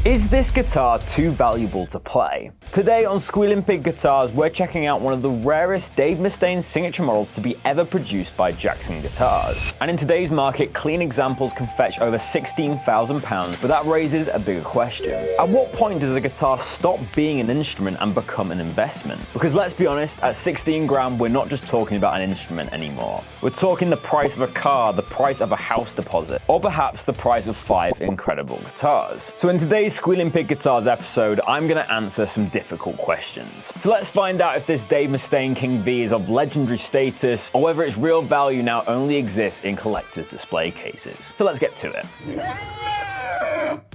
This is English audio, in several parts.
Is this guitar too valuable to play? Today on Squealing Pig Guitars, we're checking out one of the rarest Dave Mustaine signature models to be ever produced by Jackson Guitars. And in today's market, clean examples can fetch over £16,000, but that raises a bigger question. At what point does a guitar stop being an instrument and become an investment? Because let's be honest, at 16 grand, we're not just talking about an instrument anymore. We're talking the price of a car, the price of a house deposit, or perhaps the price of 5 incredible guitars. So in today's Squealing Pig Guitars episode, I'm going to answer some difficult questions. So let's find out if this Dave Mustaine King V is of legendary status, or whether its real value now only exists in collector's display cases. So let's get to it.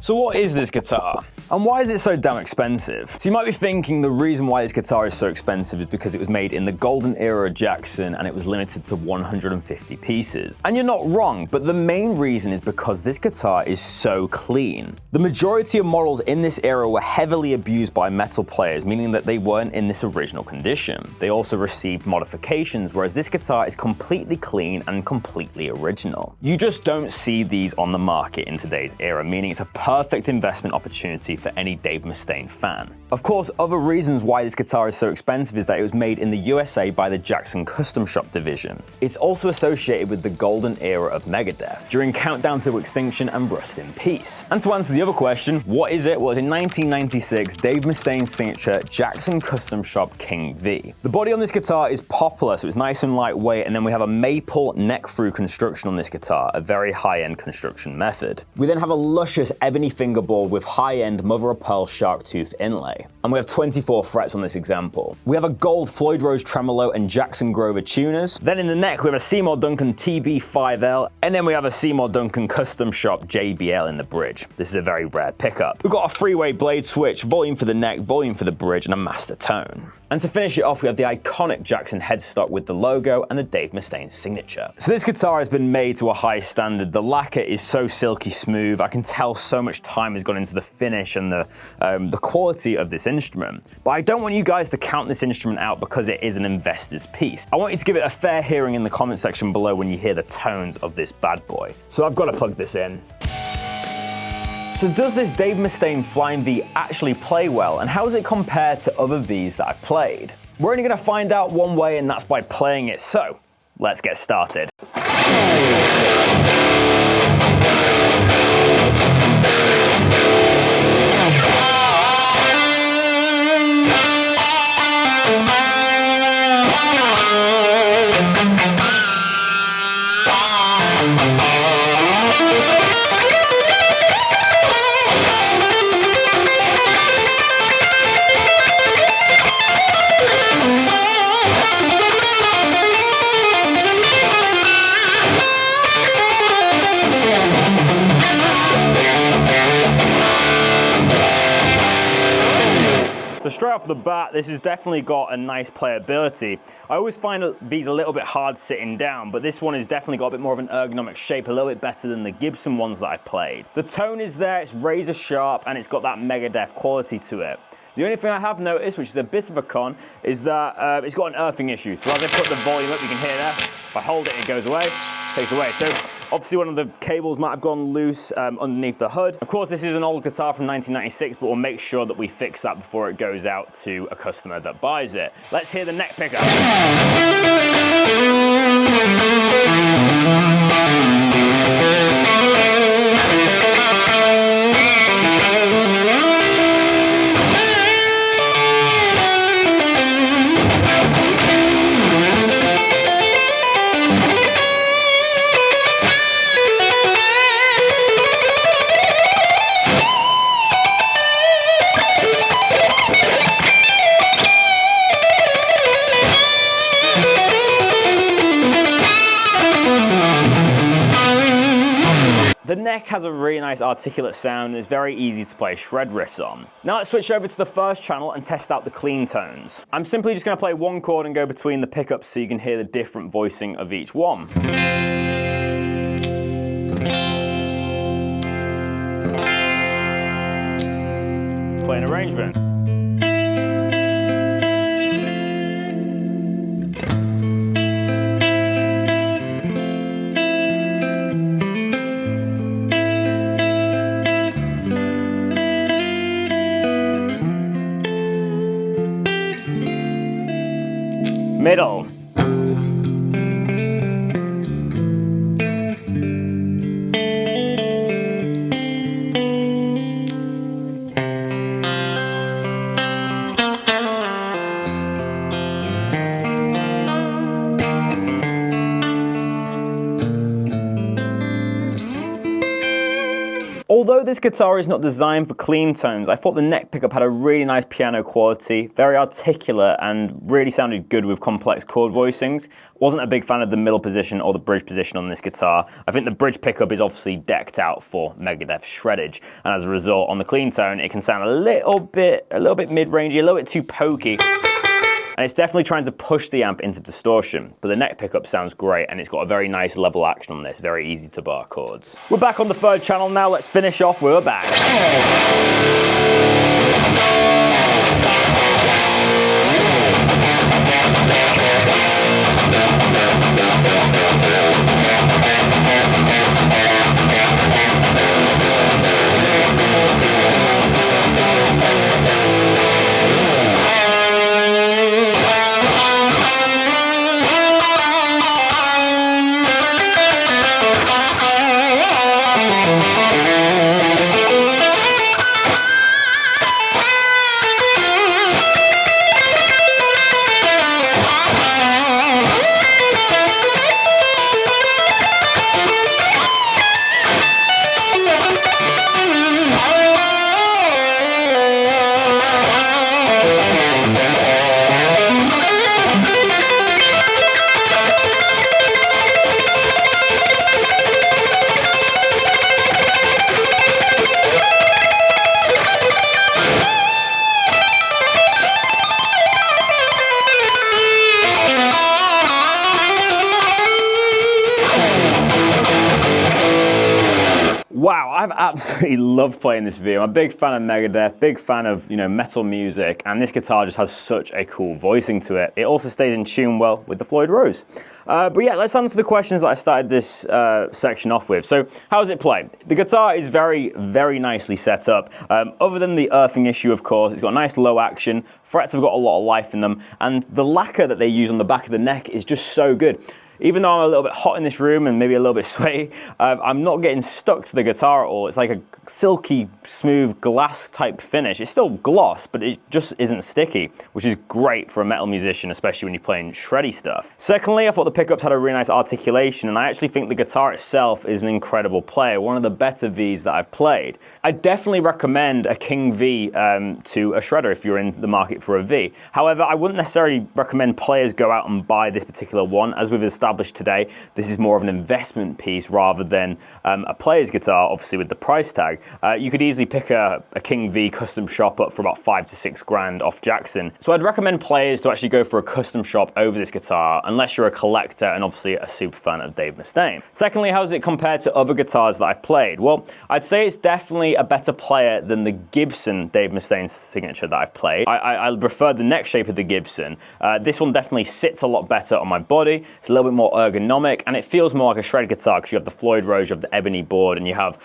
So what is this guitar? And why is it so damn expensive? So you might be thinking the reason why this guitar is so expensive is because it was made in the golden era of Jackson and it was limited to 150 pieces. And you're not wrong, but the main reason is because this guitar is so clean. The majority of models in this era were heavily abused by metal players, meaning that they weren't in this original condition. They also received modifications, whereas this guitar is completely clean and completely original. You just don't see these on the market in today's era, meaning it's a perfect investment opportunity for any Dave Mustaine fan. Of course, other reasons why this guitar is so expensive is that it was made in the USA by the Jackson Custom Shop division. It's also associated with the golden era of Megadeth, during Countdown to Extinction and Rust in Peace. And to answer the other question, what is it? Well, in 1996, Dave Mustaine's signature Jackson Custom Shop King V. The body on this guitar is poplar, so it's nice and lightweight, and then we have a maple neck-through construction on this guitar, a very high-end construction method. We then have a luscious ebony fingerboard with high-end mother-of-pearl shark tooth inlay. And we have 24 frets on this example. We have a gold Floyd Rose tremolo and Jackson Grover tuners. Then in the neck, we have a Seymour Duncan TB5L, and then we have a Seymour Duncan Custom Shop JBL in the bridge. This is a very rare pickup. We've got a three-way blade switch, volume for the neck, volume for the bridge, and a master tone. And to finish it off, we have the iconic Jackson headstock with the logo and the Dave Mustaine signature. So this guitar has been made to a high standard. The lacquer is so silky smooth. I can tell so much time has gone into the finish and the quality of this instrument. But I don't want you guys to count this instrument out because it is an investor's piece. I want you to give it a fair hearing in the comment section below when you hear the tones of this bad boy. So I've got to plug this in. So does this Dave Mustaine Flying V actually play well, and how does it compare to other Vs that I've played? We're only going to find out one way, and that's by playing it, so let's get started. So straight off the bat, this has definitely got a nice playability. I always find these a little bit hard sitting down, but this one has definitely got a bit more of an ergonomic shape, a little bit better than the Gibson ones that I've played. The tone is there, it's razor sharp, and it's got that Megadeth quality to it. The only thing I have noticed, which is a bit of a con, is that it's got an earthing issue. So as I put the volume up, you can hear that. If I hold it, it goes away, takes away. So obviously one of the cables might have gone loose underneath the hood. Of course, this is an old guitar from 1996, but we'll make sure that we fix that before it goes out to a customer that buys it. Let's hear the neck pickup. The neck has a really nice articulate sound and is very easy to play shred riffs on. Now let's switch over to the first channel and test out the clean tones. I'm simply just going to play one chord and go between the pickups so you can hear the different voicing of each one. Play an arrangement. middle. Although this guitar is not designed for clean tones, I thought the neck pickup had a really nice piano quality, very articulate, and really sounded good with complex chord voicings. Wasn't a big fan of the middle position or the bridge position on this guitar. I think the bridge pickup is obviously decked out for Megadeth shreddage, and as a result, on the clean tone, it can sound a little bit mid-rangey, a little bit too pokey. And it's definitely trying to push the amp into distortion, but the neck pickup sounds great, and it's got a very nice level action on this, very easy to bar chords. We're back on the third channel now, let's finish off with a bang. Wow, I've absolutely loved playing this video. I'm a big fan of Megadeth, big fan of, metal music, and this guitar just has such a cool voicing to it. It also stays in tune well with the Floyd Rose. But yeah, let's answer the questions that I started this section off with. So, how does it play? The guitar is very, very nicely set up. Other than the earthing issue, of course, it's got a nice low action. Frets have got a lot of life in them, and the lacquer that they use on the back of the neck is just so good. Even though I'm a little bit hot in this room and maybe a little bit sweaty, I'm not getting stuck to the guitar at all. It's like a silky, smooth glass type finish. It's still gloss, but it just isn't sticky, which is great for a metal musician, especially when you're playing shreddy stuff. Secondly, I thought the pickups had a really nice articulation, and I actually think the guitar itself is an incredible player, one of the better Vs that I've played. I definitely recommend a King V to a shredder if you're in the market for a V. However, I wouldn't necessarily recommend players go out and buy this particular one. As we've established today, this is more of an investment piece rather than a player's guitar, obviously with the price tag. You could easily pick a King V custom shop up for about 5 to 6 grand off Jackson. So I'd recommend players to actually go for a custom shop over this guitar, unless you're a collector and obviously a super fan of Dave Mustaine. Secondly, how does it compare to other guitars that I've played? Well, I'd say it's definitely a better player than the Gibson Dave Mustaine signature that I've played. I prefer the neck shape of the Gibson. This one definitely sits a lot better on my body. It's a little bit more ergonomic, and it feels more like a shred guitar because you have the Floyd Rose, you have the ebony board, and you have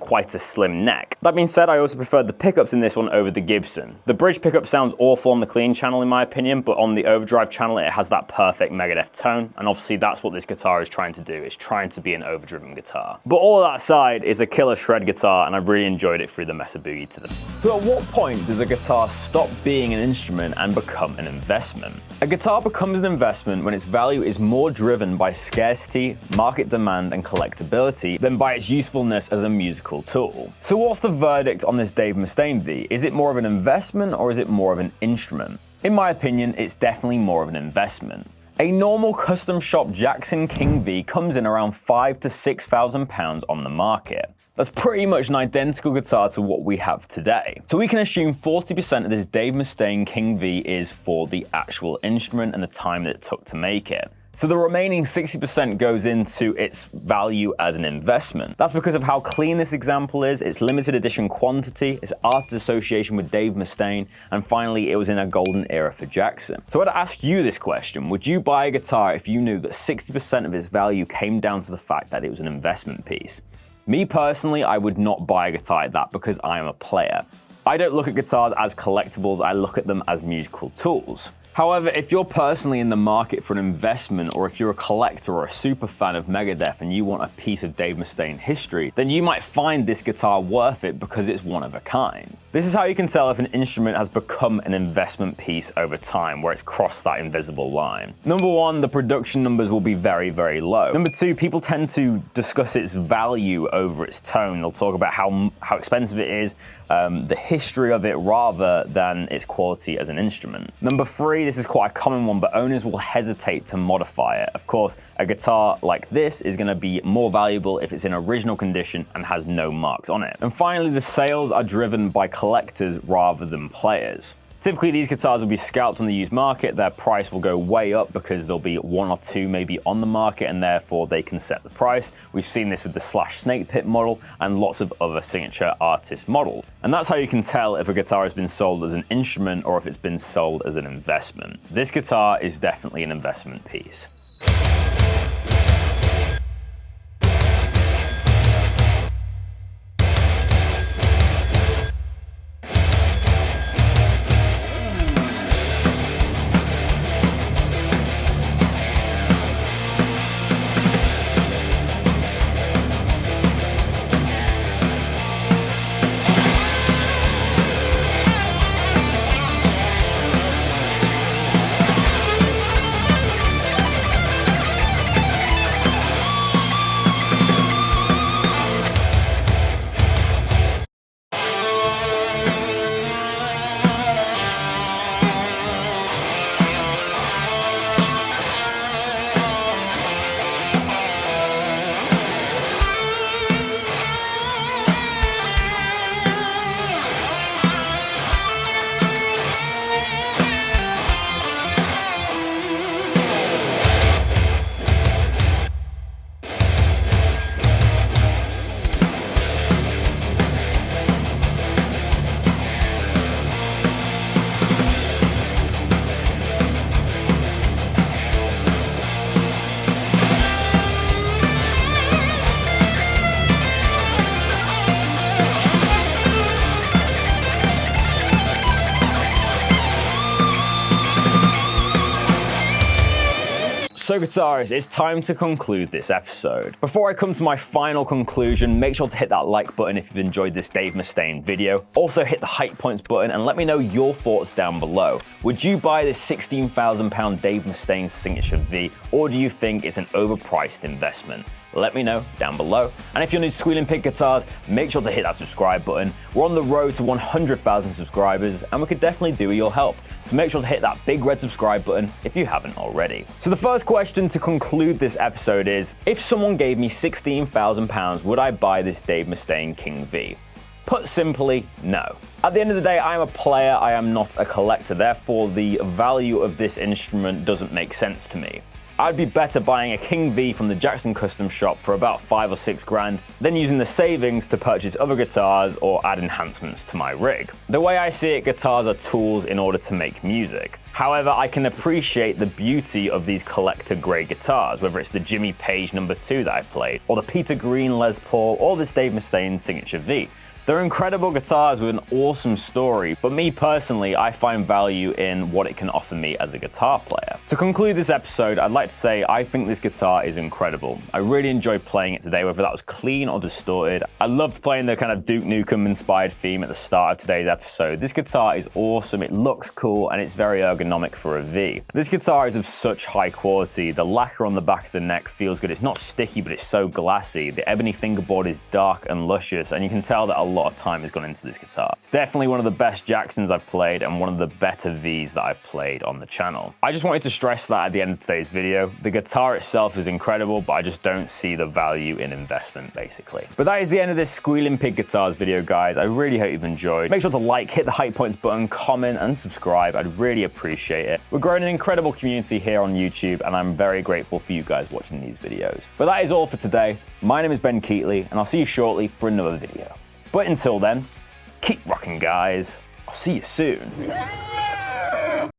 quite a slim neck. That being said, I also preferred the pickups in this one over the Gibson. The bridge pickup sounds awful on the clean channel in my opinion, but on the overdrive channel it has that perfect Megadeth tone, and obviously that's what this guitar is trying to do. It's trying to be an overdriven guitar. But all of that aside, it's a killer shred guitar, and I've really enjoyed it through the Mesa Boogie today. So at what point does a guitar stop being an instrument and become an investment? A guitar becomes an investment when its value is more driven by scarcity, market demand, and collectability than by its usefulness as a musical tool. So what's the verdict on this Dave Mustaine V? Is it more of an investment or is it more of an instrument? In my opinion, it's definitely more of an investment. A normal custom shop Jackson King V comes in around £5,000 to £6,000 on the market. That's pretty much an identical guitar to what we have today. So we can assume 40% of this Dave Mustaine King V is for the actual instrument and the time that it took to make it. So the remaining 60% goes into its value as an investment. That's because of how clean this example is, its limited edition quantity, its artist association with Dave Mustaine, and finally it was in a golden era for Jackson. So I'd ask you this question: would you buy a guitar if you knew that 60% of its value came down to the fact that it was an investment piece? Me personally, I would not buy a guitar like that because I am a player. I don't look at guitars as collectibles, I look at them as musical tools. However, if you're personally in the market for an investment, or if you're a collector or a super fan of Megadeth and you want a piece of Dave Mustaine history, then you might find this guitar worth it because it's one of a kind. This is how you can tell if an instrument has become an investment piece over time, where it's crossed that invisible line. Number one, the production numbers will be very, very low. Number two, people tend to discuss its value over its tone. They'll talk about how expensive it is, the history of it, rather than its quality as an instrument. Number three, this is quite a common one, but owners will hesitate to modify it. Of course, a guitar like this is going to be more valuable if it's in original condition and has no marks on it. And finally, the sales are driven by collectors rather than players. Typically, these guitars will be scalped on the used market. Their price will go way up because there'll be one or two maybe on the market, and therefore they can set the price. We've seen this with the Slash Snake Pit model and lots of other signature artist models. And that's how you can tell if a guitar has been sold as an instrument or if it's been sold as an investment. This guitar is definitely an investment piece. So guitarists, it's time to conclude this episode. Before I come to my final conclusion, make sure to hit that like button if you've enjoyed this Dave Mustaine video. Also hit the hype points button and let me know your thoughts down below. Would you buy this £16,000 Dave Mustaine Signature V, or do you think it's an overpriced investment? Let me know down below. And if you're new to Squealing Pig Guitars, make sure to hit that subscribe button. We're on the road to 100,000 subscribers, and we could definitely do with your help. So make sure to hit that big red subscribe button if you haven't already. So the first question to conclude this episode is, if someone gave me £16,000, would I buy this Dave Mustaine King V? Put simply, no. At the end of the day, I am a player, I am not a collector. Therefore, the value of this instrument doesn't make sense to me. I'd be better buying a King V from the Jackson Custom Shop for about 5 or 6 grand, then using the savings to purchase other guitars or add enhancements to my rig. The way I see it, guitars are tools in order to make music. However, I can appreciate the beauty of these collector grade guitars, whether it's the Jimmy Page No. 2 that I played, or the Peter Green Les Paul, or this Dave Mustaine Signature V. They're incredible guitars with an awesome story, but me personally, I find value in what it can offer me as a guitar player. To conclude this episode, I'd like to say I think this guitar is incredible. I really enjoyed playing it today, whether that was clean or distorted. I loved playing the kind of Duke Nukem inspired theme at the start of today's episode. This guitar is awesome, it looks cool, and it's very ergonomic for a V. This guitar is of such high quality. The lacquer on the back of the neck feels good. It's not sticky, but it's so glassy. The ebony fingerboard is dark and luscious, and you can tell that a lot of time has gone into this guitar. It's definitely one of the best Jacksons I've played and one of the better Vs that I've played on the channel. I just wanted to stress that at the end of today's video. The guitar itself is incredible, but I just don't see the value in investment, basically. But that is the end of this Squealing Pig Guitars video, guys. I really hope you've enjoyed. Make sure to like, hit the hype points button, comment, and subscribe. I'd really appreciate it. We're growing an incredible community here on YouTube, and I'm very grateful for you guys watching these videos. But that is all for today. My name is Ben Keatley, and I'll see you shortly for another video. But until then, keep rocking, guys. I'll see you soon.